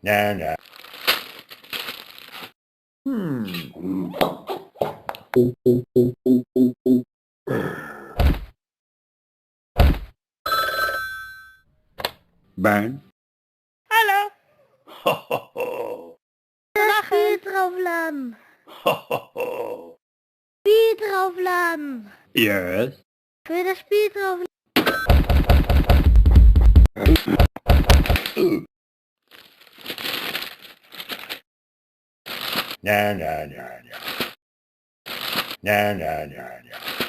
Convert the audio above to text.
No, no. Ben? Hallo. Ho, ho, ho. Das Spiel draufladen. Ho, ho, ho. Spiel draufladen. Yes? Für das Spiel draufladen. No, no, no, no. No, no, no, no.